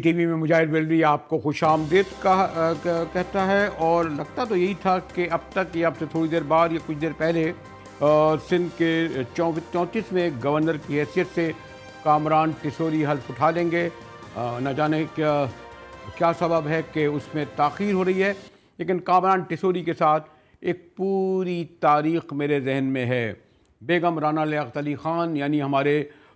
TV में मुजाहिद बेलवी आपको खुशामदीद कहता है। और लगता तो यही था कि अब तक या अब से थोड़ी देर बाद या कुछ देर पहले सिंध के 34वें गवर्नर की हैसियत से कामरान टिसोरी हल्फ उठा लेंगे। न जाने क्या सबब है कि उसमें ताख़ीर हो रही है, लेकिन कामरान टिसोरी के साथ एक पूरी तारीख़ मेरे जहन में है। बेगम राना लियाकत अली ख़ान यानी हमारे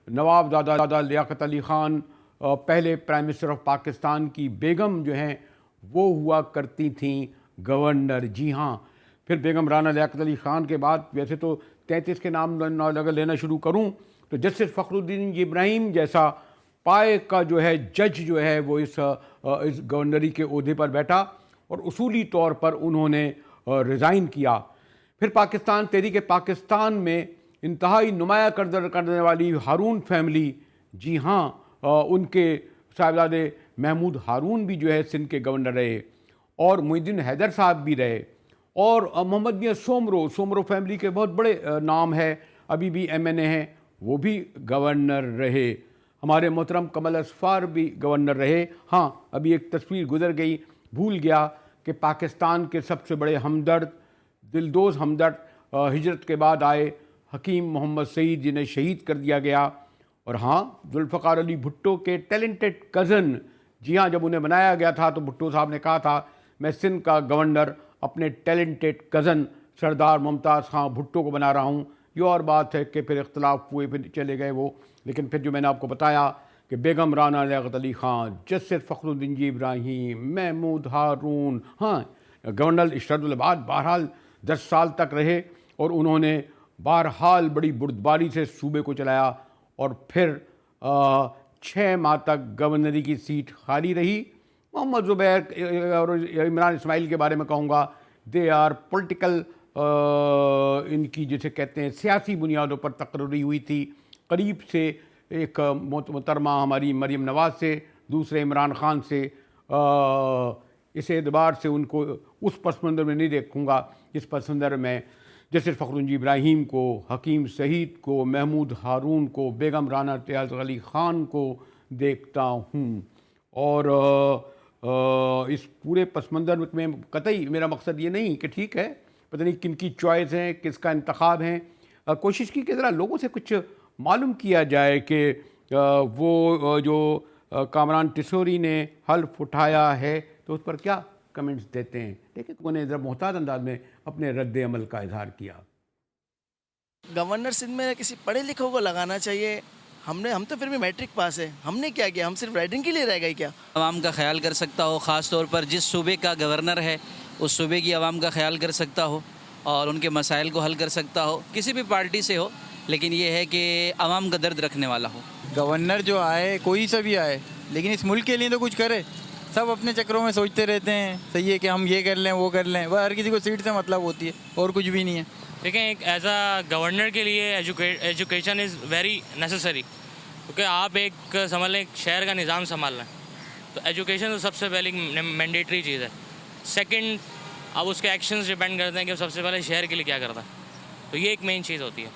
नवाब दादा लियाकत अली ख़ान, पहले प्राइम मिनिस्टर ऑफ पाकिस्तान की बेगम जो हैं वो हुआ करती थीं गवर्नर। जी हाँ, फिर बेगम राना लियाकत अली ख़ान के बाद वैसे तो 33 के नाम अगर लेना शुरू करूं तो जस्टिस फ़खरुद्दीन इब्राहिम जैसा पाए का जो है जज जो है वो इस गवर्नरी के ओहदे पर बैठा और उसूली तौर पर उन्होंने रिज़ाइन किया। फिर पाकिस्तान तहरीक पाकिस्तान में इंतहाई नुमाया करने वाली हारून फैमिली, जी हाँ, उनके साहिबजादे महमूद हारून भी जो है सिंध के गवर्नर रहे और मुहिद्दीन हैदर साहब भी रहे और मोहम्मद मियां सोमरो फैमिली के बहुत बड़े नाम है, अभी भी MNA हैं, वो भी गवर्नर रहे। हमारे मोहतरम कमल असफार भी गवर्नर रहे। हाँ, अभी एक तस्वीर गुजर गई, भूल गया कि पाकिस्तान के सबसे बड़े हमदर्द, दिलदोज़ हमदर्द, हिजरत के बाद आए हकीम मोहम्मद सईद, जिन्हें शहीद कर दिया गया। और हाँ, जुल्फ़िकार अली भुट्टो के टैलेंटेड कज़न, जी हाँ, जब उन्हें बनाया गया था तो भुट्टो साहब ने कहा था मैं सिंध का गवर्नर अपने टैलेंटेड कज़न सरदार मुमताज़ ख़ान भुट्टो को बना रहा हूँ। ये और बात है कि फिर इख्तलाफ हुए, फिर चले गए वो, लेकिन फिर जो मैंने आपको बताया कि बेगम राना लियाकत अली ख़ान, जस्टिस फ़खरुद्दीन इब्राहिम, महमूद हारून, हाँ, गवर्नर इरशादुल इबाद बहरहाल 10 साल तक रहे और उन्होंने बहरहाल बड़ी बुर्दबारी से सूबे को चलाया और फिर 6 माह तक गवर्नरी की सीट खाली रही। मोहम्मद ज़ुबैर और इमरान इस्माइल के बारे में कहूँगा, दे आर पॉलिटिकल, इनकी जिसे कहते हैं सियासी बुनियादों पर तकर्री हुई थी। करीब से एक मोहतरमा हमारी मरीम नवाज़ से, दूसरे इमरान ख़ान से, इस एतबार से उनको उस पस मंज़र में नहीं देखूँगा जिस पस मंज़र में जस्टिस फ़खरुद्दीन इब्राहिम को, हकीम सईद को, महमूद हारून को, बेगम राना लियाकत अली ख़ान को देखता हूँ। और इस पूरे पस मंज़र में कतई मेरा मकसद ये नहीं कि ठीक है पता नहीं किन की चॉइस है, किसका इंतखाब है। कोशिश की कि ज़रा लोगों से कुछ मालूम किया जाए कि वो जो कामरान टिसोरी ने हल्फ उठाया है तो उस पर क्या कमेंट्स देते हैं। लेकिन उन्होंने ज़रा मोहतात अंदाज में अपने रद्द अमल का इजहार किया। गवर्नर सिंध में किसी पढ़े लिखे को लगाना चाहिए। हम तो फिर भी मैट्रिक पास है, हमने क्या किया? हम सिर्फ राइटिंग के लिए रह गए क्या? आवाम का ख्याल कर सकता हो, ख़ास तौर पर जिस सूबे का गवर्नर है उस सूबे की आवाम का ख्याल कर सकता हो और उनके मसाइल को हल कर सकता हो, किसी भी पार्टी से हो, लेकिन ये है कि आवाम का दर्द रखने वाला हो। गवर्नर जो आए, कोई सा भी आए, लेकिन इस मुल्क के लिए तो कुछ करे। सब अपने चक्रों में सोचते रहते हैं, सही है कि हम ये कर लें वो कर लें, वह हर किसी को सीट से मतलब होती है और कुछ भी नहीं है। देखें, एक एज अ गवर्नर के लिए एजुकेशन इज़ वेरी नेसेसरी, क्योंकि आप एक समझ लें शहर का निज़ाम संभाल रहे हैं तो एजुकेशन तो सबसे पहले मैंडेटरी चीज़ है। सेकंड, अब उसके एक्शंस डिपेंड करते हैं कि सबसे पहले शहर के लिए क्या करता है, तो ये एक मेन चीज़ होती है।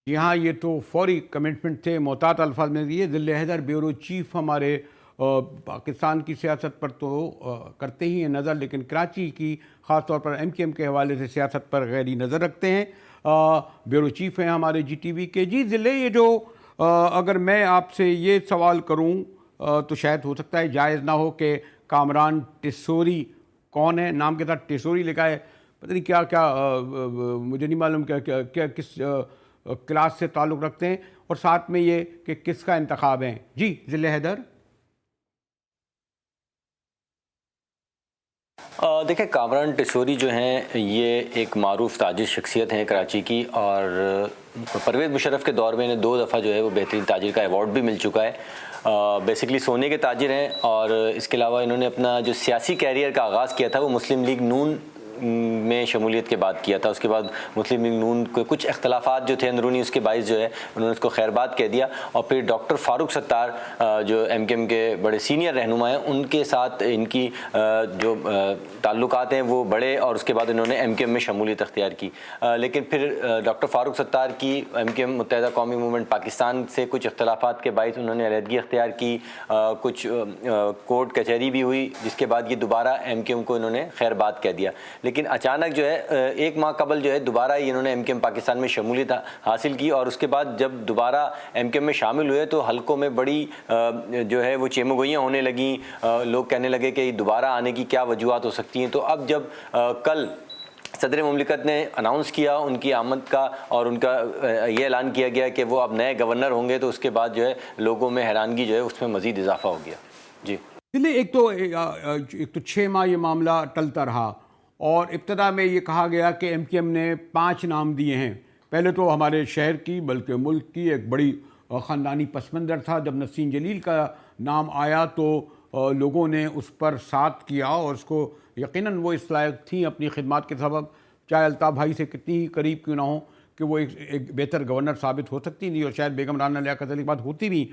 यहाँ ये तो फौरी कमिटमेंट थे, मोहतात अल्फाज में दिए। ज़िले हैदर ब्यूरो चीफ हमारे पाकिस्तान की सियासत पर तो करते ही हैं नज़र, लेकिन कराची की ख़ास तौर पर MKM के हवाले से सियासत पर गहरी नज़र रखते हैं। ब्यूरो चीफ हैं हमारे GTV के। जी ज़िले, ये जो अगर मैं आपसे ये सवाल करूं तो शायद हो सकता है जायज़ ना हो कि कामरान टिसोरी कौन है, नाम के साथ टिसोरी लिखा है, पता नहीं क्या क्या, मुझे नहीं मालूम क्या किस क्लास से ताल्लुक़ रखते हैं, और साथ में ये कि किसका इंतखाब है। जी ज़िले हैदर। देखिए, कामरान टिसोरी जो हैं ये एक मारूफ ताजिर शख्सियत हैं कराची की, और परवेज़ मुशर्रफ के दौर में इन्हें 2 दफ़ा जो है वो बेहतरीन ताजिर का अवार्ड भी मिल चुका है। बेसिकली सोने के ताजिर हैं और इसके अलावा इन्होंने अपना जो सियासी कैरियर का आगाज़ किया था वो मुस्लिम लीग नून में शमूलियत के बाद किया था। उसके बाद मुस्लिम लीग नून के कुछ इख्तलाफात जो थे अंदरूनी, उसके बाइस जो है उन्होंने उसको खैरबाद कह दिया। और फिर डॉक्टर फारूक सत्तार जो MKM के बड़े सीनियर रहनुमा हैं, उनके साथ इनकी जो ताल्लुकात हैं वो बढ़े और उसके बाद इन्होंने MKM में शमूलियत अख्तियार की। लेकिन फिर डॉक्टर फारूक सत्तार की MKM मुत्तहिदा कौमी मूवमेंट पाकिस्तान से कुछ इख्तलाफात के बाइस उन्होंने अलहदगी अख्तियार की। कुछ कोर्ट कचहरी भी हुई, जिसके बाद ये दोबारा MKM को इन्होंने खैरबाद कह दिया। लेकिन अचानक जो है 1 माह कबल जो है दोबारा इन्होंने MKM पाकिस्तान में शमूलियत हासिल की। और उसके बाद जब दोबारा MKM में शामिल हुए तो हलकों में बड़ी जो है वो चेमगोइयाँ होने लगी। लोग कहने लगे कि दोबारा आने की क्या वजूहत हो सकती हैं। तो अब जब कल सदर मुमलिकत ने अनाउंस किया उनकी आमद का और उनका ये ऐलान किया गया कि वो अब नए गवर्नर होंगे, तो उसके बाद जो है लोगों में हैरानगी जो है उसमें मज़ीद इजाफा हो गया। जी चलिए, एक तो 6 माह ये मामला टलता रहा और इब्तदा में ये कहा गया कि MKM ने 5 नाम दिए हैं। पहले तो हमारे शहर की बल्कि मुल्क की एक बड़ी ख़ानदानी पस मंज़र था। जब नसीन जलील का नाम आया तो लोगों ने उस पर साथ किया और उसको यकीनन वो इस लायक थी अपनी खिदमत के सबब, चाहे अल्ताफ़ भाई से कितनी ही करीब क्यों ना हो, कि वो एक बेहतर गवर्नर साबित हो सकती नहीं और शायद बेगम राना लियाकत अली के बाद होती भी।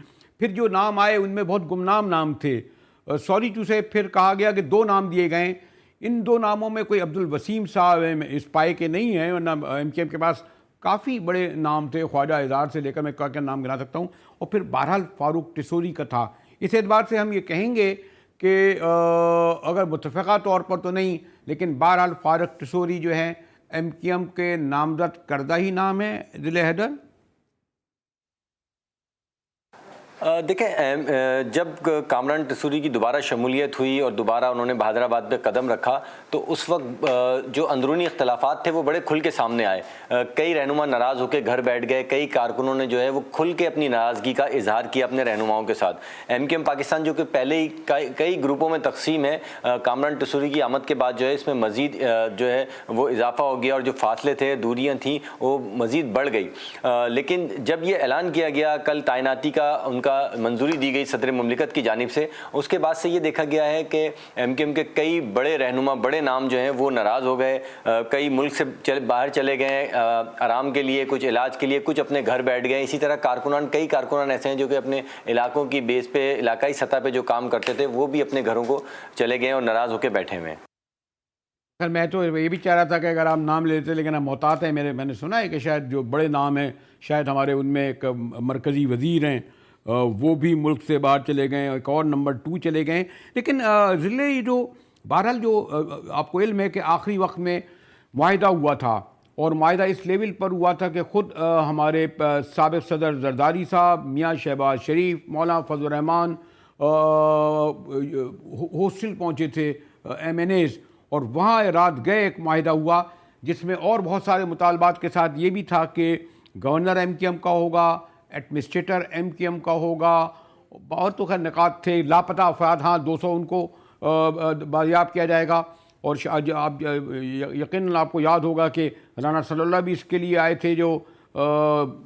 फिर जो नाम आए उनमें बहुत गुमनाम नाम थे। सॉरी टू से फिर कहा गया कि 2 नाम दिए गए। इन 2 नामों में कोई अब्दुल वसीम साहब इस पाए के नहीं हैं, वरना MKM के पास काफ़ी बड़े नाम थे, ख्वाजा एजाज से लेकर मैं क्या नाम गिना सकता हूँ। और फिर बहरहाल फ़ारूक टिसोरी का था। इस एतबार से हम ये कहेंगे कि अगर मुतफ़क़ा तौर पर तो नहीं, लेकिन बहरहाल फ़ारूक टिसोरी जो है MKM के नामज़द करदा ही नाम है। ज़िले हैदर देखें, जब कामरान टिसोरी की दोबारा शमूलियत हुई और दोबारा उन्होंने बहादराबाद पे कदम रखा तो उस वक्त जो अंदरूनी इख्तलाफात थे वो बड़े खुल के सामने आए। कई रहनुमा नाराज़ होकर घर बैठ गए। कई कारकुनों ने जो है वो खुल के अपनी नाराज़गी का इजहार किया अपने रहनुमाओं के साथ। MKM पाकिस्तान जो कि पहले ही कई ग्रुपों में तकसीम है, कामरान टिसोरी की आमद के बाद जो है इसमें मज़ीद जो है वो इजाफा हो गया और जो फासले थे, दूरियाँ थीं, वो मज़ीद बढ़ गई। लेकिन जब ये ऐलान किया गया कल तैनाती का उनका मंजूरी दी गई सदर मुमलिकत की जानिब से, उसके बाद से ये देखा गया है कि MKM के कई बड़े रहनुमा, बड़े नाम जो हैं वो नाराज़ हो गए। कई मुल्क से बाहर चले गए आराम के लिए, कुछ इलाज के लिए, कुछ अपने घर बैठ गए। इसी तरह कई कारकुनान ऐसे हैं जो कि अपने इलाकों की बेस पे, इलाकाई सतह पे जो काम करते थे वो भी अपने घरों को चले गए और नाराज़ होकर बैठे हुए हैं। सर, मैं तो ये भी चाह रहा था कि अगर आप नाम लेते, लेकिन आप मोहतात हैं। मैंने सुना है कि शायद जो बड़े नाम हैं, शायद हमारे उनमें एक मरकज़ी वज़ीर हैं, वो भी मुल्क से बाहर चले गए, एक और नंबर 2 चले गए। लेकिन ज़िले जो बहरहाल जो आपको इल्म है कि आखिरी वक्त में मुआहिदा हुआ था और मुआहिदा इस लेवल पर हुआ था कि ख़ुद हमारे साबिक़ सदर जरदारी साहब, मियाँ शहबाज शरीफ, मौलाना फजल रहमान हॉस्टल पहुँचे थे MNAs, और वहाँ रात गए एक मुआहिदा हुआ जिसमें और बहुत सारे मुतालबात के साथ ये भी था कि गवर्नर MKM का होगा, एडमिनिस्ट्रेटर MKM का होगा, बहुत तो खैर निकात थे। लापता अफराद, हाँ 200 उनको बारियाब किया जाएगा। और आप यकीन आपको याद होगा कि राना सनाउल्लाह भी इसके लिए आए थे, जो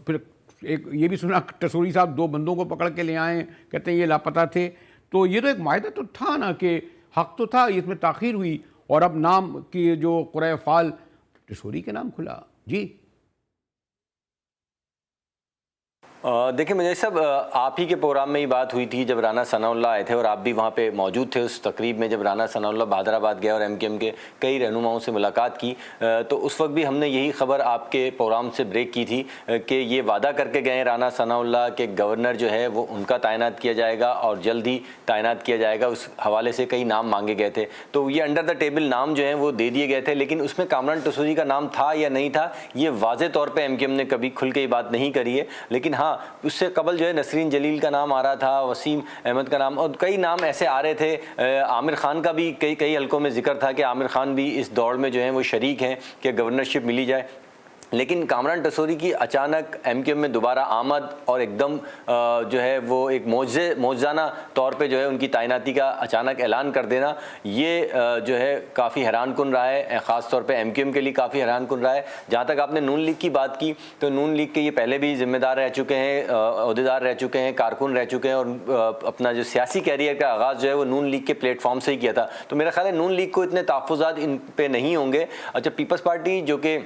फिर एक ये भी सुना टिसोरी साहब 2 बंदों को पकड़ के ले आए, कहते हैं ये लापता थे। तो ये तो एक मायदा तो था ना कि हक़ तो था, इसमें ताख़ीर हुई और अब नाम की जो क़ुरए फ़ाल टिसोरी के नाम खुला। जी देखिए मुझे सब आप ही के प्रोग्राम में ही बात हुई थी जब राना सनाउल्लाह आए थे और आप भी वहाँ पे मौजूद थे उस तकरीब में जब राना सनाउल्लाह बहादराबाद गए और MKM के कई रहनुमाओं से मुलाकात की। तो उस वक्त भी हमने यही खबर आपके प्रोग्राम से ब्रेक की थी कि ये वादा करके गए राना सनाउल्लाह के गवर्नर जो है वो उनका तैनात किया जाएगा और जल्द ही तैनात किया जाएगा। उस हवाले से कई नाम मांगे गए थे, तो ये अंडर द टेबल नाम जो हैं वो दे दिए गए थे। लेकिन उसमें कामरान टिसोरी का नाम था या नहीं था, ये वाज़े तौर पर MKM ने कभी खुल के ये बात नहीं करी है। लेकिन हाँ, उससे कबल जो है नसरीन जलील का नाम आ रहा था, वसीम अहमद का नाम, और कई नाम ऐसे आ रहे थे। आमिर खान का भी कई हलकों में जिक्र था कि आमिर खान भी इस दौड़ में जो है वो शरीक हैं कि गवर्नरशिप मिली जाए। लेकिन कामरान टसोरी की अचानक एमक्यूएम में दोबारा आमद और एकदम जो है वो एक मौजज़ाना तौर पे जो है उनकी तैनाती का अचानक ऐलान कर देना, ये जो है काफ़ी हैरानकुन रहा है, ख़ास तौर पे एमक्यूएम के लिए काफ़ी हैरानकुन रहा है। जहाँ तक आपने नून लीग की बात की, तो नून लीग के ये पहले भी जिम्मेदार रह चुके हैं, अहदेदार रह चुके हैं, कारकुन रह चुके हैं और अपना जो सियासी कैरियर का आगाज़ जो है वो नून लीग के प्लेटफॉर्म से ही किया था। तो मेरा ख्याल है नून लीग को इतने तहफ़्फ़ुज़ात इन पे नहीं होंगे। अच्छा, पीपल्स पार्टी जो कि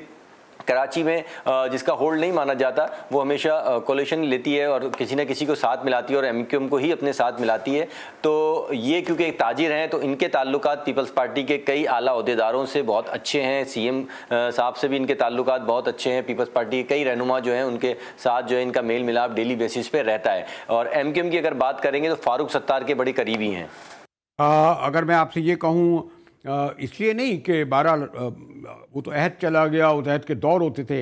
कराची में जिसका होल्ड नहीं माना जाता, वो हमेशा कोलिशन लेती है और किसी न किसी को साथ मिलाती है और एमक्यूएम को ही अपने साथ मिलाती है। तो ये क्योंकि एक ताजिर हैं तो इनके ताल्लुकात पीपल्स पार्टी के कई आला अहदेदारों से बहुत अच्छे हैं, सीएम साहब से भी इनके ताल्लुकात बहुत अच्छे हैं। पीपल्स पार्टी के कई रहनुमा जो हैं उनके साथ जो है इनका मेल मिलाप डेली बेसिस पे रहता है। और एमक्यूएम की अगर बात करेंगे तो फारूक सत्तार के बड़े करीबी हैं। अगर मैं आपसे ये कहूँ, इसलिए नहीं कि 12 वो तो अहद चला गया, उस अहद के दौर होते थे,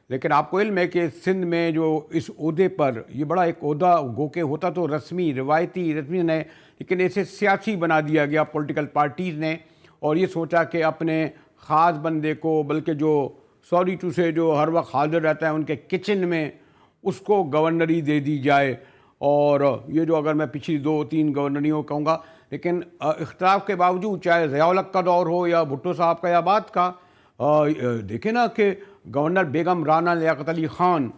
लेकिन आपको इल्म है कि सिंध में जो इस ओहदे पर, ये बड़ा एक ओहदा गो के होता तो रस्मी रस्मी ने, लेकिन इसे सियासी बना दिया गया पॉलिटिकल पार्टीज़ ने, और ये सोचा कि अपने ख़ास बंदे को, बल्कि जो सॉरी टू से जो हर वक्त हाजिर रहता है उनके किचन में, उसको गवर्नरी दे दी जाए। और ये जो, अगर मैं पिछली 2-3 गवर्नरियों कहूँगा, लेकिन इख्तिलाफ के बावजूद चाहे ज़िया-उल हक का दौर हो या भुट्टो साहब का या बाद का, देखें ना कि गवर्नर बेगम राना लियाकत अली ख़ान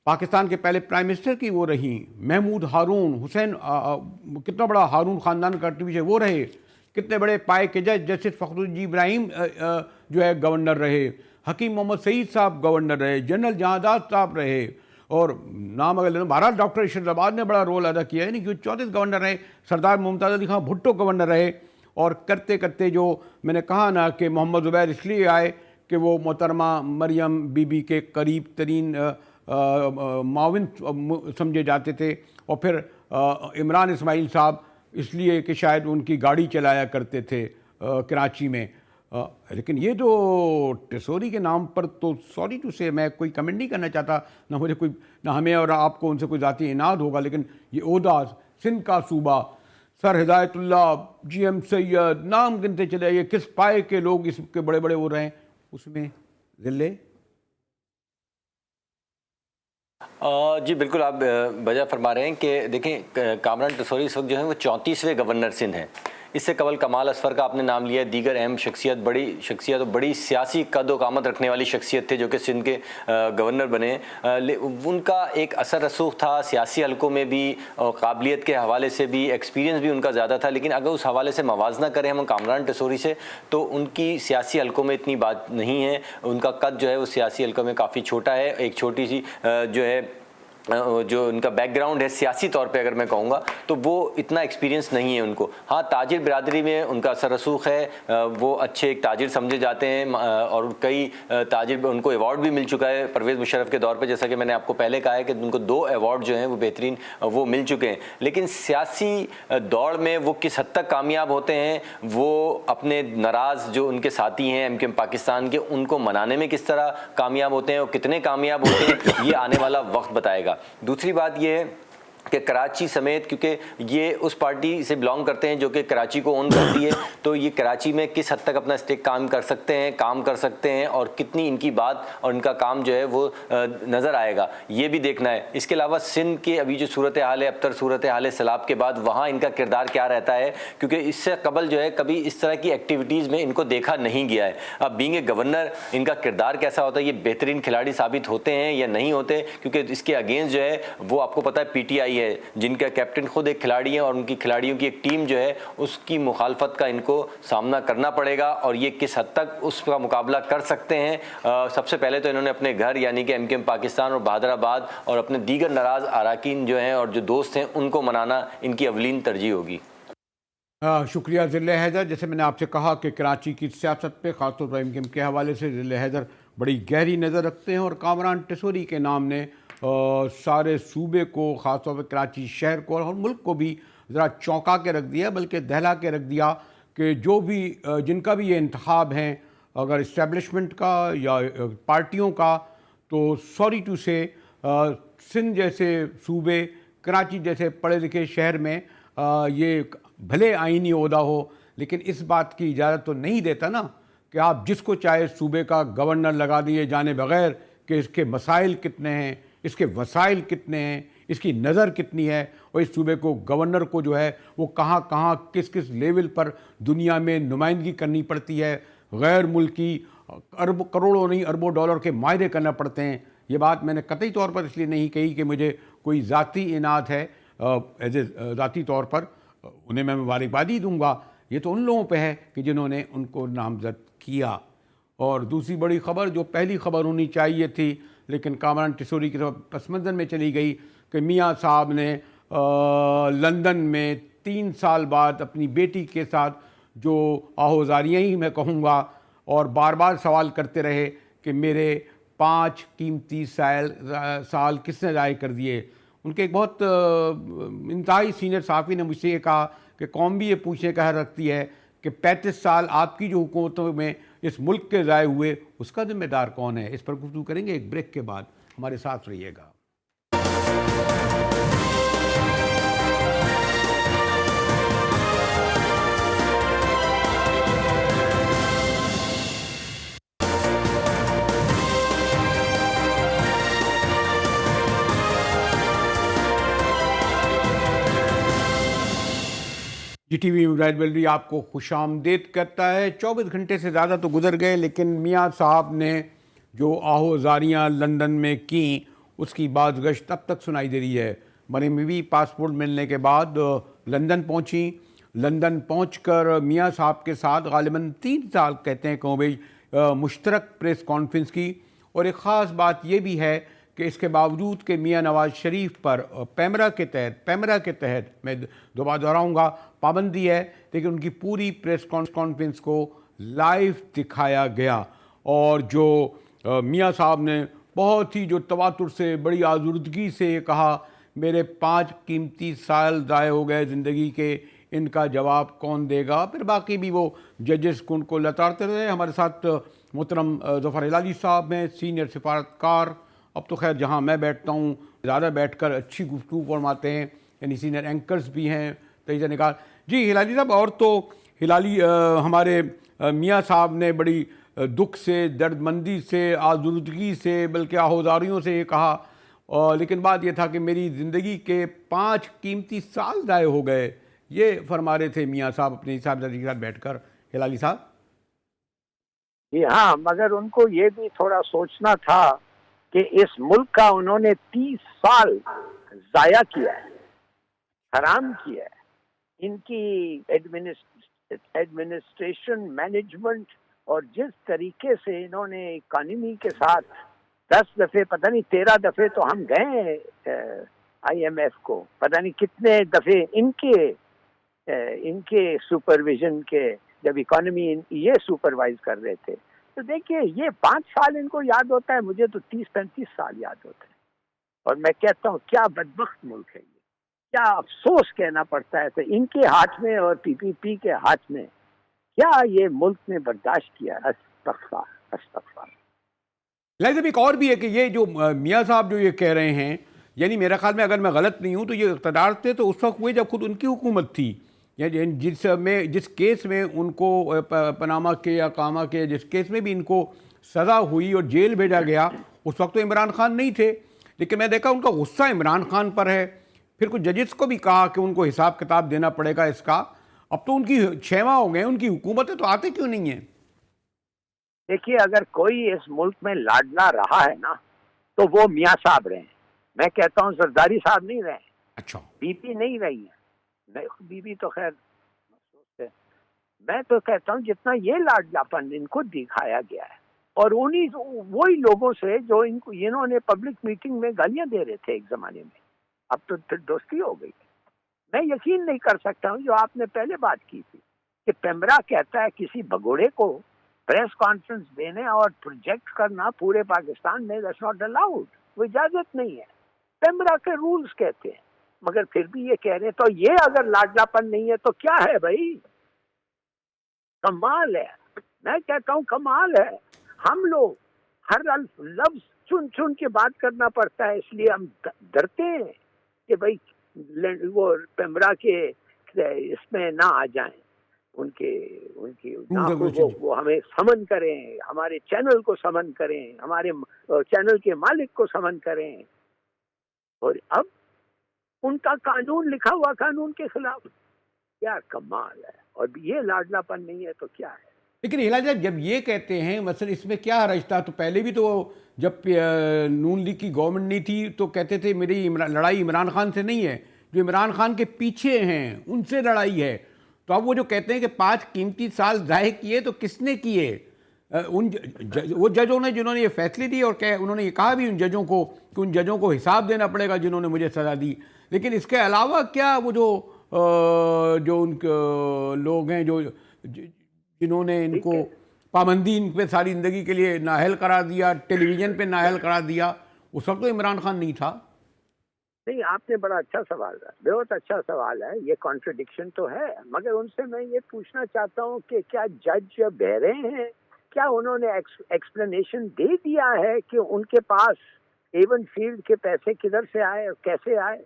पाकिस्तान के पहले प्राइम मिनिस्टर की वो रही, महमूद हारून हुसैन, कितना बड़ा हारून ख़ानदान का टीवी वो रहे, कितने बड़े पाए के जज जस्टिस फ़खरुद्दीन इब्राहिम जो है गवर्नर रहे, हकीम मोहम्मद सईद साहब गवर्नर रहे, जनरल जहांदार साहब रहे, और नाम अगर लेना, महाराज डॉक्टर इरशादाबाद ने बड़ा रोल अदा किया है, नहीं क्योंकि 34 गवर्नर रहे, सरदार मुमताज़ अली खां भुट्टो गवर्नर रहे। और करते करते जो मैंने कहा ना कि मोहम्मद ज़ुबैर इसलिए आए कि वो मोहतरमा मरियम बीबी के करीब तरीन माविन समझे जाते थे, और फिर इमरान इस्माइल साहब इसलिए कि शायद उनकी गाड़ी चलाया करते थे कराची में। लेकिन ये जो टसोरी के नाम पर, तो सॉरी टू से मैं कोई कमेंट नहीं करना चाहता, ना मुझे कोई, ना हमें और आपको उनसे कोई ज़ाती इनाद होगा, लेकिन ये ओहदा सिंध का सूबा, सर हिदायतुल्लाह, GM सैयद, नाम गिनते चले, ये किस पाए के लोग इसके बड़े बड़े वो रहे, उसमें ज़िले। जी बिल्कुल, आप वजह फरमा रहे हैं कि देखें कामरान टसोरी इस वक्त जो है वो 34वें गवर्नर सिंध हैं। इससे कबल कमाल असफर का आपने नाम लिया, दीगर अहम शख्सियत, बड़ी शख्सियत और बड़ी सियासी कद व कामत रखने वाली शख्सियत थे जो कि सिंध के गवर्नर बने। उनका एक असर रसूख था सियासी हलकों में भी, और काबिलियत के हवाले से भी, एक्सपीरियंस भी उनका ज़्यादा था। लेकिन अगर उस हवाले से मवाजना करें हम कामरान टसोरी से, तो उनकी सियासी हलकों में इतनी बात नहीं है। उनका कद जो है वो सियासी हलकों में काफ़ी छोटा है। एक छोटी सी जो है जो उनका बैकग्राउंड है सियासी तौर पे अगर मैं कहूँगा, तो वो इतना एक्सपीरियंस नहीं है उनको। हाँ, ताजिर बिरादरी में उनका असर रसूख है, वो अच्छे एक ताजिर समझे जाते हैं, और कई ताजिर, उनको अवार्ड भी मिल चुका है परवेज़ मुशर्रफ के दौर पे, जैसा कि मैंने आपको पहले कहा है कि उनको 2 अवार्ड जो हैं वो बेहतरीन वो मिल चुके हैं। लेकिन सियासी दौड़ में वो किस हद तक कामयाब होते हैं, वो अपने नाराज़ जो उनके साथी हैं एमक्यूएम पाकिस्तान के, उनको मनाने में किस तरह कामयाब होते हैं और कितने कामयाब होते हैं, ये आने वाला वक्त बताएगा। दूसरी बात यह है कि कराची समेत, क्योंकि ये उस पार्टी से बिलोंग करते हैं जो कि कराची को ओन करती है, तो ये कराची में किस हद तक अपना स्टेक काम कर सकते हैं और कितनी इनकी बात और इनका काम जो है वो नज़र आएगा, ये भी देखना है। इसके अलावा सिंध के अभी जो सूरत हाल है, अबतर सूरत हाल है सैलाब के बाद, वहाँ इनका किरदार क्या रहता है, क्योंकि इससे कबल जो है कभी इस तरह की एक्टिविटीज़ में इनको देखा नहीं गया है। अब बीइंग ए गवर्नर इनका किरदार कैसा होता है, ये बेहतरीन खिलाड़ी साबित होते हैं या नहीं होते, क्योंकि इसके अगेंस्ट जो है वो आपको पता है PTI है, जिनका कैप्टन खुद एक खिलाड़ी है और उनकी खिलाड़ियों की एक टीम जो है उसकी मुखालफत का इनको सामना करना पड़ेगा, और ये किस हद तक उसका मुकाबला कर सकते हैं। सबसे पहले तो इन्होंने अपने घर यानी कि एमक्यूएम पाकिस्तान और बहादराबाद और अपने दीगर नाराज़ अरकान जो हैं और जो दोस्त हैं उनको मनाना इनकी अवलीन तरजीह होगी। शुक्रिया ज़िले हैदर। जैसे मैंने आपसे कहा कि कराची की सियासत पे ख़ासतौर पर एमक्यूएम के हवाले से ज़िले हैदर बड़ी गहरी नज़र रखते हैं, और कामरान टसोरी के नाम ने सारे सूबे को, ख़ासतौर पर कराची शहर को और मुल्क को भी ज़रा चौंका के रख दिया, बल्कि दहला के रख दिया कि जो भी जिनका भी ये इंतखाब हैं, अगर इस्टेब्लिशमेंट का या पार्टियों का, तो सॉरी टू से सिंध जैसे सूबे, कराची जैसे पढ़े लिखे शहर में ये भले आइनी ओहदा हो, लेकिन इस बात की इजाज़त तो नहीं देता ना कि आप जिसको चाहे सूबे का गवर्नर लगा दिए जाने बगैर कि इसके मसाइल कितने हैं, इसके वसाइल कितने हैं, इसकी नज़र कितनी है, और इस सूबे को गवर्नर को जो है वो कहाँ कहाँ किस किस लेवल पर दुनिया में नुमाइंदगी करनी पड़ती है, गैर मुल्की अरब करोड़ों नहीं अरबों डॉलर के मायदे करना पड़ते हैं। ये बात मैंने कतई तौर पर इसलिए नहीं कही कि मुझे कोई ज़ाती इनाद है, एज ए ज़ाती तौर पर उन्हें मैं मुबारकबादी दूंगा। ये तो उन लोगों पे है कि जिन्होंने उनको नामजद किया। और दूसरी बड़ी ख़बर जो पहली ख़बर होनी चाहिए थी लेकिन कामरान टिशोरी की तरफ पस मंज़र में चली गई कि मियाँ साहब ने लंदन में 3 साल बाद अपनी बेटी के साथ जो आहोजारियाँ ही मैं कहूँगा और बार बार सवाल करते रहे कि मेरे 5 कीमती साल किसने ज़ाय कर दिए। उनके एक बहुत इंतहाई सीनियर सहाफ़ी ने मुझसे ये कहा कि कौम भी ये पूछने का हक रखती है कि 35 साल आपकी जो हुकूमतों में इस मुल्क के ज़ाय हुए उसका ज़िम्मेदार कौन है। इस पर गुफ्तगू करेंगे एक ब्रेक के बाद, हमारे साथ रहिएगा। GTV मोबाइल बैलरी आपको खुशामदीद करता है। 24 घंटे से ज़्यादा तो गुजर गए लेकिन मियाँ साहब ने जो आहोजारियाँ लंदन में की उसकी बाज़गश्त अब तक सुनाई दे रही है। मरीम बीवी पासपोर्ट मिलने के बाद लंदन पहुँची। लंदन पहुँचकर मियाँ साहब के साथ गालिबन 3 साल कहते हैं कौमेज मुश्तरक प्रेस कॉन्फ्रेंस की। और एक ख़ास बात यह भी है कि इसके बावजूद कि मियाँ नवाज़ शरीफ पर पैमरा के तहत मैं दोबारा दोहराऊँगा पाबंदी है, लेकिन उनकी पूरी प्रेस कॉन्फ्रेंस को लाइव दिखाया गया। और जो मियाँ साहब ने बहुत ही जो तवातुर से बड़ी आज़ुर्दगी से ये कहा मेरे 5 कीमती साल ज़ाय हो गए ज़िंदगी के, इनका जवाब कौन देगा। फिर बाकी भी वो जजेस को उनको लताड़ते रहे। हमारे साथ मोहतरम ज़फ़र हिलाली साहब हैं, सीनियर सिफारतकार। अब तो खैर जहाँ मैं बैठता हूँ ज़्यादा बैठकर अच्छी गुफ्तगू फरमाते हैं, यानी सीनियर एंकर्स भी हैं तईज़ा निकाल। जी हिलाली साहब, और तो हिलाली हमारे मियाँ साहब ने बड़ी दुख से, दर्दमंदी से, आज़ुर्दगी से, बल्कि आहोजारियों से ये कहा, लेकिन बात ये था कि मेरी ज़िंदगी के 5 कीमती साल ज़ाय हो गए। ये फरमा रहे थे मियाँ साहब अपने साहबजादी के साथ बैठकर। हिलाली साहब जी हाँ, मगर उनको ये भी थोड़ा सोचना था कि इस मुल्क का उन्होंने 30 साल जाया किया है, हराम किया है। इनकी एडमिनिस्ट्रेशन, मैनेजमेंट और जिस तरीके से इन्होंने इकॉनमी के साथ 10 दफ़े, पता नहीं 13 दफ़े तो हम गए IMF को, पता नहीं कितने दफ़े इनके सुपरविजन के, जब इकॉनमी ये सुपरवाइज कर रहे थे। तो देखिए ये 5 साल इनको याद होता है, मुझे तो 30-35 साल याद होते हैं। और मैं कहता हूँ क्या बदबख्त मुल्क है ये, क्या अफसोस कहना पड़ता है। तो इनके हाथ में और PPP के हाथ में क्या ये मुल्क ने बर्दाश्त किया। अस्तगफुर। लेकिन एक और भी है कि ये जो मियाँ साहब जो ये कह रहे हैं, यानी मेरा ख्याल में अगर मैं गलत नहीं हूँ तो ये इक़्तिदार थे तो उस वक्त हुए जब खुद उनकी हुकूमत थी, या जिस केस में उनको पनामा के या कामा के जिस केस में भी इनको सज़ा हुई और जेल भेजा गया, उस वक्त तो इमरान खान नहीं थे। लेकिन मैं देखा उनका गुस्सा इमरान खान पर है। फिर कुछ जजेस को भी कहा कि उनको हिसाब किताब देना पड़ेगा इसका। अब तो उनकी 6 माह हो गए उनकी हुकूमत है, तो आते क्यों नहीं है? देखिए अगर कोई इस मुल्क में लाडला रहा है ना तो वो मियाँ साहब रहे हैं। मैं कहता हूँ जरदारी साहब नहीं रहे। अच्छा, बीबी नहीं रही है। बीबी तो खैर, मैं तो कहता हूँ जितना ये लाडलापन इनको दिखाया गया है, और उन्हीं वही लोगों से जो इनको इन्होंने पब्लिक मीटिंग में गालियां दे रहे थे एक जमाने में, अब तो फिर दोस्ती हो गई। मैं यकीन नहीं कर सकता हूँ जो आपने पहले बात की थी कि पेमरा कहता है किसी भगोड़े को प्रेस कॉन्फ्रेंस देने और प्रोजेक्ट करना पूरे पाकिस्तान में, दैट्स नॉट अलाउड, वो इजाजत नहीं है। पेमरा के रूल्स कहते हैं, मगर फिर भी ये कह रहे हैं। तो ये अगर लाडलापन नहीं है तो क्या है भाई? कमाल है, मैं कहता हूँ कमाल है। हम लोग हर लफ्ज चुन चुन के बात करना पड़ता है, इसलिए हम डरते हैं कि भाई वो पेमरा के इसमें ना आ जाएं। उनके उनकी Rules ना and हो regulations. वो हमें समन करें, हमारे चैनल को समन करें, हमारे चैनल के मालिक को समन करें। और अब उनका कानून, लिखा हुआ कानून के खिलाफ, क्या कमाल है। और ये लाडलापन नहीं है तो क्या है। लेकिन हिलाल साहब जब ये कहते हैं मसलन इसमें क्या हर्ज था, तो पहले भी तो जब नून लीग की गवर्नमेंट नहीं थी तो कहते थे मेरी लड़ाई इमरान खान से नहीं है, जो इमरान खान के पीछे हैं उनसे लड़ाई है। तो अब वो जो कहते हैं कि 5 कीमती साल ज़ाय किए, तो किसने किए? वो जजों ने जिन्होंने ये फैसले दिए, और उन्होंने ये कहा भी उन जजों को कि उन जजों को हिसाब देना पड़ेगा जिन्होंने मुझे सज़ा दी। लेकिन इसके अलावा क्या वो जो उनके लोग हैं जो जिन्होंने इनको पाबंदी इन पे सारी ज़िंदगी के लिए नाअहल करार दिया, टेलीविज़न पे नाअहल करार दिया, वो सब तो इमरान खान नहीं था। नहीं, आपने बड़ा अच्छा सवाल है, बहुत अच्छा सवाल है। ये कॉन्ट्रडिक्शन तो है, मगर उनसे मैं ये पूछना चाहता हूँ कि क्या जज बहरे हैं? क्या उन्होंने एक्सप्लेनेशन दे दिया है कि उनके पास एवन फील्ड के पैसे किधर से आए और कैसे आए?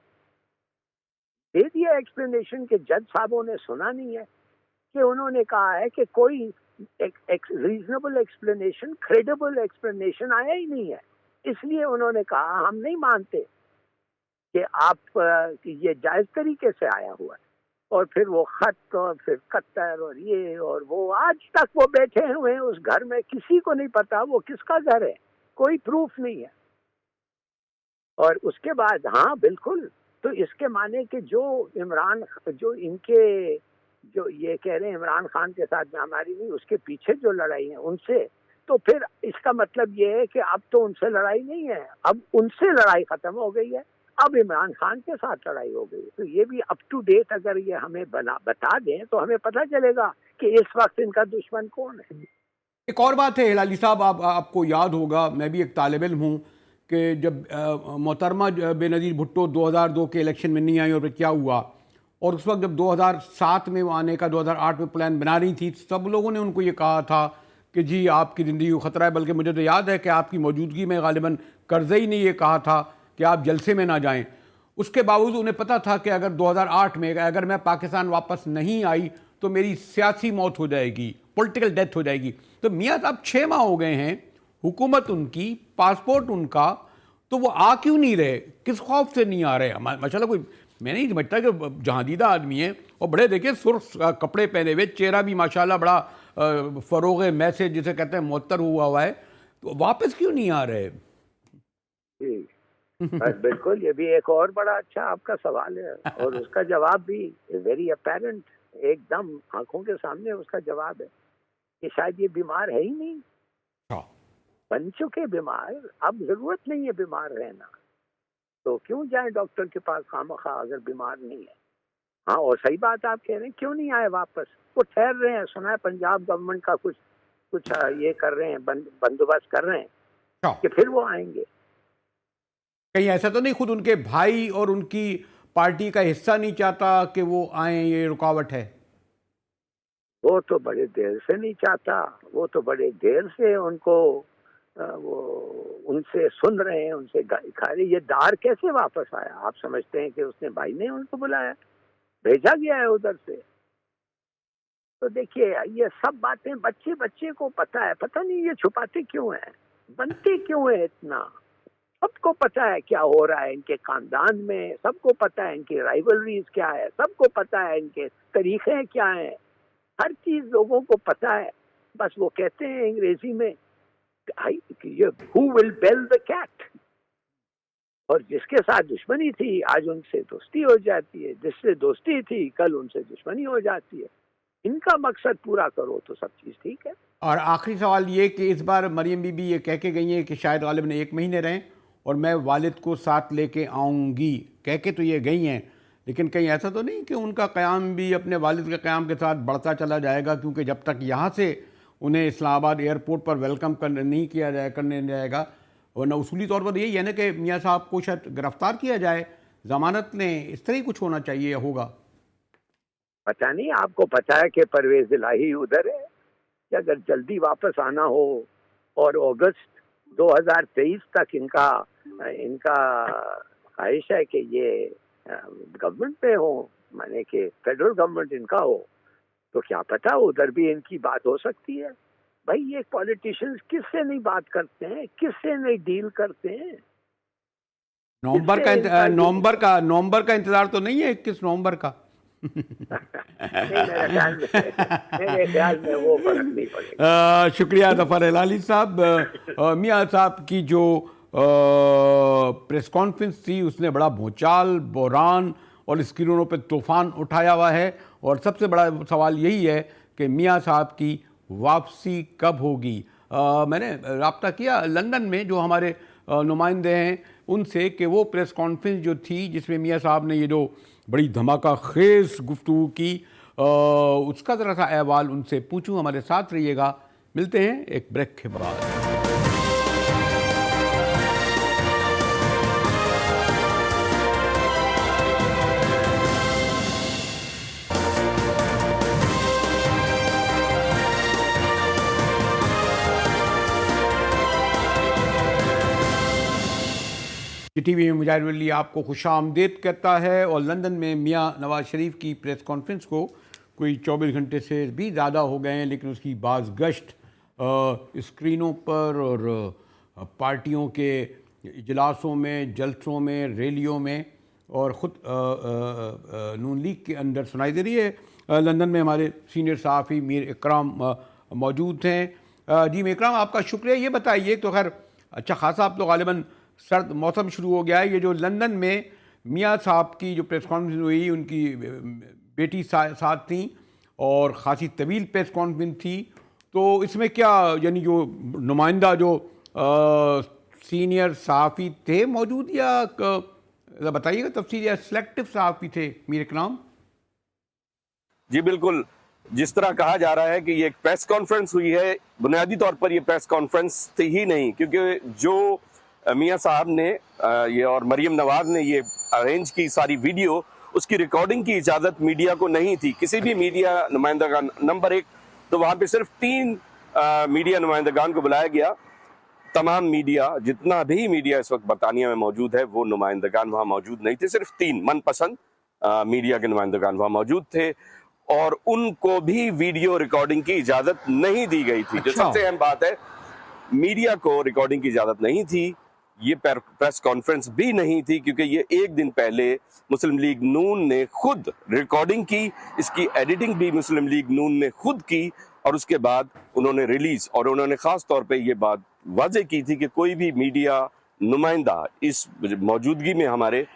दे दिया एक्सप्लेनेशन कि जज साहबों ने सुना नहीं है कि उन्होंने कहा है कि कोई रीजनेबल एक्सप्लेनेशन, क्रेडिबल एक्सप्लेनेशन आया ही नहीं है, इसलिए उन्होंने कहा हम नहीं मानते कि आप कि ये जायज तरीके से आया हुआ है। और फिर वो खत और फिर कत्तर और ये और वो, आज तक वो बैठे हुए हैं उस घर में, किसी को नहीं पता वो किसका घर है, कोई प्रूफ नहीं है। और उसके बाद हाँ बिल्कुल, तो इसके माने कि जो इनके जो ये कह रहे हैं इमरान खान के साथ में हमारी नहीं, उसके पीछे जो लड़ाई है उनसे, तो फिर इसका मतलब ये है कि अब तो उनसे लड़ाई नहीं है, अब उनसे लड़ाई खत्म हो गई है, अब इमरान खान के साथ लड़ाई हो गई। तो ये भी अप टू डेट अगर ये हमें बता दें तो हमें पता चलेगा कि इस वक्त इनका दुश्मन कौन है। एक और बात है हिलाली साहब, आपको याद होगा, मैं भी एक तालिब इल्म हूँ, कि जब मोहतरमा बेनज़ीर भुट्टो 2002 के इलेक्शन में नहीं आई और फिर क्या हुआ, और उस वक्त जब 2007 में वो आने का 2008 में प्लान बना रही थी, सब लोगों ने उनको ये कहा था कि जी आपकी ज़िंदगी को ख़तरा है। बल्कि मुझे तो याद है कि आपकी मौजूदगी में गालिबन करज़ई ने ये कहा था कि आप जलसे में ना जाएं। उसके बावजूद उन्हें पता था कि अगर 2008 में अगर मैं पाकिस्तान वापस नहीं आई तो मेरी सियासी मौत हो जाएगी, पॉलिटिकल डेथ हो जाएगी। तो मियाँ साहब 6 माह हो गए हैं, हुकूमत उनकी, पासपोर्ट उनका, तो वो आ क्यों नहीं रहे? किस खौफ से नहीं आ रहे? माशाल्लाह कोई, मैं नहीं समझता कि जहांदीदा आदमी है और बड़े देखिए सुर्ख कपड़े पहने हुए, चेहरा भी माशाल्लाह बड़ा फरोग मैसेज जिसे कहते हैं मुअत्तर हुआ है, तो वापस क्यों नहीं आ रहे? जी बिल्कुल, ये भी एक और बड़ा अच्छा आपका सवाल है और उसका जवाब भी वेरी अपेरेंट, एकदम आंखों के सामने उसका जवाब है कि शायद ये बीमार है ही नहीं, बन चुके बीमार, अब जरूरत नहीं है बीमार रहना, तो क्यों जाए डॉक्टर के पास खामखा अगर बीमार नहीं है। हाँ, और सही बात आप कह रहे हैं, क्यों नहीं आए वापस? वो ठहर रहे हैं, सुना है पंजाब गवर्नमेंट का कुछ ये कर रहे हैं, बंदोबस्त कर रहे हैं कि फिर वो आएंगे। कहीं ऐसा तो नहीं खुद उनके भाई और उनकी पार्टी का हिस्सा नहीं चाहता कि वो आए, ये रुकावट है? वो तो बड़े देर से नहीं चाहता, वो तो बड़े देर से उनको वो उनसे सुन रहे हैं, उनसे खा रहे। ये दार कैसे वापस आया? आप समझते हैं कि उसने भाई ने उनको बुलाया, भेजा गया है उधर से? तो देखिए ये सब बातें बच्चे बच्चे को पता है, पता नहीं ये छुपाते क्यों हैं, बनते क्यों है इतना। सबको पता है क्या हो रहा है इनके खानदान में, सबको पता है इनकी राइवलरीज क्या है, सबको पता है इनके तरीके क्या हैं, हर चीज लोगों को पता है। बस वो कहते हैं अंग्रेजी में who will bell the cat, और जिसके साथ दुश्मनी थी आज उनसे दोस्ती हो जाती है, जिससे दोस्ती थी कल उनसे दुश्मनी हो जाती है। इनका मकसद पूरा करो तो सब चीज ठीक है। और आखिरी सवाल ये कि इस बार मरियम बीबी ये कह के गई हैं कि शायद गालिबन 1 महीने रहें और मैं वालिद को साथ लेके आऊँगी, कह के तो ये गई हैं, लेकिन कहीं ऐसा तो नहीं कि उनका क़याम भी अपने वालिद के क़याम के साथ बढ़ता चला जाएगा? क्योंकि जब तक यहाँ से उन्हें इस्लामाबाद एयरपोर्ट पर वेलकम नहीं किया करने जाएगा, वरना उसूली तौर पर यही है ना कि मियाँ साहब को शायद गिरफ्तार किया जाए, ज़मानत लें, इस तरह ही कुछ होना चाहिए या होगा? पता नहीं, आपको पता है कि परवेज इलाही उधर है कि अगर जल्दी वापस आना हो और अगस्त 2023 तक इनका ख्वाहिश है कि ये गवर्नमेंट पे हो, माने कि फेडरल गवर्नमेंट इनका हो, तो क्या पता उधर भी इनकी बात हो सकती है। भाई ये पॉलिटिशियंस किससे नहीं बात करते हैं, किससे नहीं डील करते हैं। नवंबर का इंतजार तो नहीं है 21 नवंबर का? नहीं, मेरे ख्याल में वो फर्क नहीं पड़ेगा। शुक्रिया ज़फ़र हिलाली साहब। मियाँ साहब की जो प्रेस कॉन्फ्रेंस थी उसने बड़ा भूचाल, बहरान और स्क्रीनों पे तूफान उठाया हुआ है, और सबसे बड़ा सवाल यही है कि मियाँ साहब की वापसी कब होगी। मैंने राब्ता किया लंदन में जो हमारे नुमाइंदे हैं उनसे कि वो प्रेस कॉन्फ्रेंस जो थी जिसमें मियाँ साहब ने ये जो बड़ी धमाका खेज गुफ्तगू की, उसका ज़रा सा अहवाल उनसे पूछूं। हमारे साथ रहिएगा, मिलते हैं एक ब्रेक के बाद। टीवी में मुजाहिर वली आपको खुशामदीद कहता है, और लंदन में मियाँ नवाज शरीफ की प्रेस कॉन्फ्रेंस को कोई 24 घंटे से भी ज़्यादा हो गए हैं, लेकिन उसकी बाज़ गश्त स्क्रीनों पर और पार्टियों के इजलासों में, जलसों में, रैलियों में और ख़ुद नून लीग के अंदर सुनाई दे रही है। लंदन में हमारे सीनियर सहाफ़ी मीर इकराम मौजूद हैं। जी मीर इकराम, आपका शुक्रिया। ये बताइए, तो खैर अच्छा खासा अब तो गालिबन सर्द मौसम शुरू हो गया है। ये जो लंदन में मियाँ साहब की जो प्रेस कॉन्फ्रेंस हुई, उनकी बेटी साथ थी और ख़ासी तवील प्रेस कॉन्फ्रेंस थी, तो इसमें क्या यानी जो नुमाइंदा जो सीनियर सहाफ़ी थे मौजूद, या बताइएगा तफसील, या सिलेक्टिव सहाफ़ी थे मीर इकराम? जी बिल्कुल, जिस तरह कहा जा रहा है कि ये एक प्रेस कॉन्फ्रेंस हुई है, बुनियादी तौर पर ये प्रेस कॉन्फ्रेंस थी ही नहीं, क्योंकि जो मियाँ साहब ने ये और मरियम नवाज ने ये अरेंज की सारी वीडियो, उसकी रिकॉर्डिंग की इजाज़त मीडिया को नहीं थी, किसी भी मीडिया नुमाइंदगान। नंबर एक, तो वहाँ पे सिर्फ 3 मीडिया नुमाइंदगान को बुलाया गया। तमाम मीडिया, जितना भी मीडिया इस वक्त बरतानिया में मौजूद है, वो नुमाइंदगान वहाँ मौजूद नहीं थे। सिर्फ 3 मनपसंद मीडिया के नुमाइंदगान वहाँ मौजूद थे, और उनको भी वीडियो रिकॉर्डिंग की इजाज़त नहीं दी गई थी। जो सबसे अहम बात है, मीडिया को रिकॉर्डिंग की इजाज़त नहीं थी। ये प्रेस कॉन्फ्रेंस भी नहीं थी, क्योंकि ये एक दिन पहले मुस्लिम लीग नून ने खुद रिकॉर्डिंग की, इसकी एडिटिंग भी मुस्लिम लीग नून ने खुद की, और उसके बाद उन्होंने रिलीज, और उन्होंने ख़ास तौर पे ये बात वाज़ेह की थी कि कोई भी मीडिया नुमाइंदा इस मौजूदगी में हमारे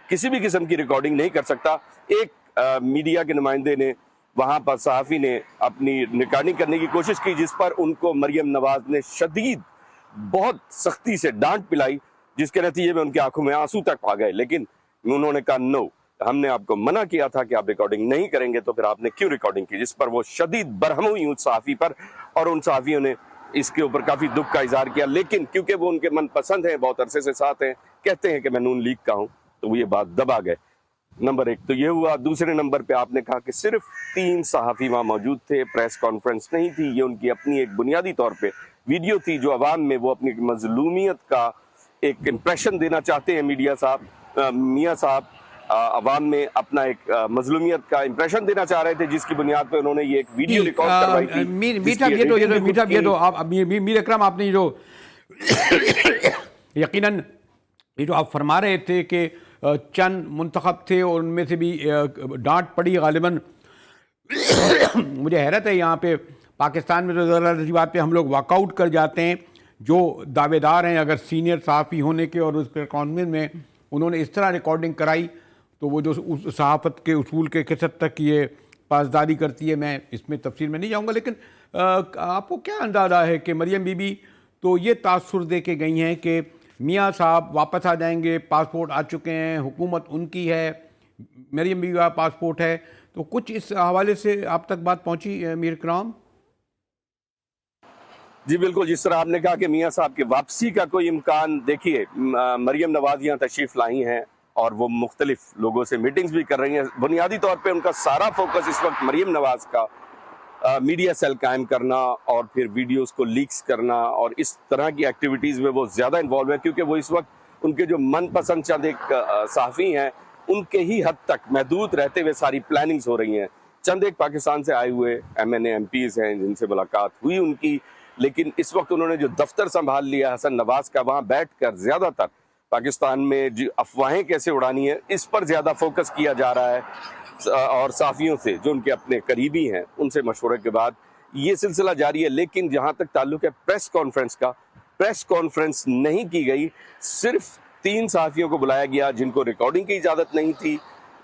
किसी भी किस्म की रिकॉर्डिंग नहीं कर सकता। एक मीडिया के नुमाइंदे ने वहाँ पर, सहाफ़ी ने अपनी रिकॉर्डिंग करने की कोशिश की, जिस पर उनको मरियम नवाज ने शदीद बहुत सख्ती से डांट पिलाई, जिसके नतीजे में उनकी आंखों में आंसू तक आ गए। लेकिन उन्होंने कहा नो, हमने आपको मना किया था कि आप रिकॉर्डिंग नहीं करेंगे, तो फिर आपने क्यों रिकॉर्डिंग की? जिस पर वो शदीद बरहम हुई उस सहाफ़ी पर, और उन सहाफ़ियों ने इसके ऊपर काफ़ी दुख का इजहार किया। लेकिन क्योंकि वो उनके मनपसंद हैं, बहुत अरसे से साथ हैं, कहते हैं कि मैं नून लीग का हूँ, तो वो ये बात दबा गए। नंबर एक तो ये हुआ। दूसरे नंबर पे आपने कहा कि सिर्फ 3 सहाफ़ी वहाँ मौजूद थे, प्रेस कॉन्फ्रेंस नहीं थी। ये उनकी अपनी एक बुनियादी तौर पे वीडियो थी, जो अवाम में वो अपनी मजलूमियत का एक इम्प्रेशन देना चाहते हैं। मियाँ साहब अवाम में अपना एक मजलूमियत का इम्प्रेशन देना चाह रहे थे, जिसकी बुनियाद पे उन्होंने ये एक वीडियो रिकॉर्ड करवाई थी। मीर इकराम, आपने ये जो यकीनन ये जो आप फरमा रहे थे कि चंद मुंतखब थे और उनमें से भी डांट पड़ी गालिबन, मुझे हैरत है यहाँ पे पाकिस्तान में तो ज़रा सी बात पे हम लोग वॉकआउट कर जाते हैं। जो दावेदार हैं अगर सीनियर सहाफ़ी होने के, और उस कॉन्फ्रेंस में उन्होंने इस तरह रिकॉर्डिंग कराई, तो वो जो उस सहाफ़त के उसूल के किस हद तक ये पासदारी करती है, मैं इसमें तफसील में नहीं जाऊँगा। लेकिन आपको क्या अंदाज़ा है कि मरियम बीबी तो ये तासुर दे के गई हैं कि मियाँ साहब वापस आ जाएंगे, पासपोर्ट आ चुके हैं, हुकूमत उनकी है, मरियम बीबी का पासपोर्ट है, तो कुछ इस हवाले से आप तक बात पहुँची मीर इकराम? जी बिल्कुल, जिस तरह आपने कहा कि मियाँ साहब की वापसी का कोई इम्कान, देखिए मरियम नवाज यहाँ तशरीफ़ लाई हैं और वो मुख्तलिफ लोगों से मीटिंग्स भी कर रही हैं। बुनियादी तौर पे उनका सारा फोकस इस वक्त मरियम नवाज का मीडिया सेल कायम करना और फिर वीडियोस को लीक्स करना और इस तरह की एक्टिविटीज़ में वो ज़्यादा इन्वॉल्व है, क्योंकि वो इस वक्त उनके जो मनपसंद चंद एक सहाफ़ी हैं उनके ही हद तक महदूद रहते हुए सारी प्लानिंग्स हो रही हैं। चंद एक पाकिस्तान से आए हुए MNA MPs हैं जिनसे मुलाकात हुई उनकी, लेकिन इस वक्त उन्होंने जो दफ्तर संभाल लिया हसन नवाज का, वहाँ बैठकर ज़्यादातर पाकिस्तान में जो अफवाहें कैसे उड़ानी है इस पर ज़्यादा फोकस किया जा रहा है। और साफ़ियों से जो उनके अपने करीबी हैं उनसे मशवरे के बाद ये सिलसिला जारी है। लेकिन जहाँ तक ताल्लुक है प्रेस कॉन्फ्रेंस का, प्रेस कॉन्फ्रेंस नहीं की गई। सिर्फ 3 सहाफ़ियों को बुलाया गया जिनको रिकॉर्डिंग की इजाज़त नहीं थी,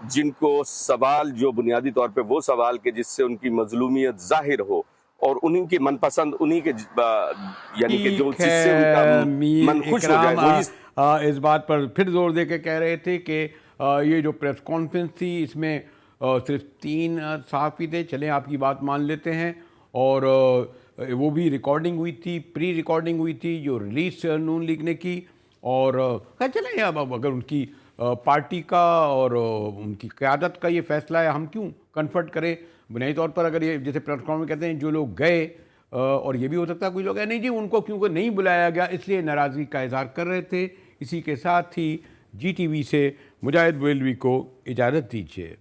जिनको सवाल जो बुनियादी तौर पे वो सवाल के जिससे उनकी मजलूमियत जाहिर हो और उन्हीं की मनपसंद, उन्हीं के यानी कि जो जिससे उनका मन खुश हो जाए वही। इस बात पर फिर जोर दे के कह रहे थे कि ये जो प्रेस कॉन्फ्रेंस थी इसमें सिर्फ 3 सहाफ़ी थे। चलें आपकी बात मान लेते हैं, और वो भी रिकॉर्डिंग हुई थी, प्री रिकॉर्डिंग हुई थी जो रिलीज नून लीग ने की। और चलें अब अगर उनकी पार्टी का और उनकी क़यादत का ये फैसला है, हम क्यों कन्फर्ट करें। बुनियादी तौर पर अगर ये जैसे प्रेस कॉन्फ्रेंस में कहते हैं जो लोग गए, और ये भी हो सकता है कुछ लोग नहीं जी उनको क्योंकि नहीं बुलाया गया इसलिए नाराज़गी का इजहार कर रहे थे। इसी के साथ ही GTV से मुजाहिद वेलवी को इजाज़त दीजिए।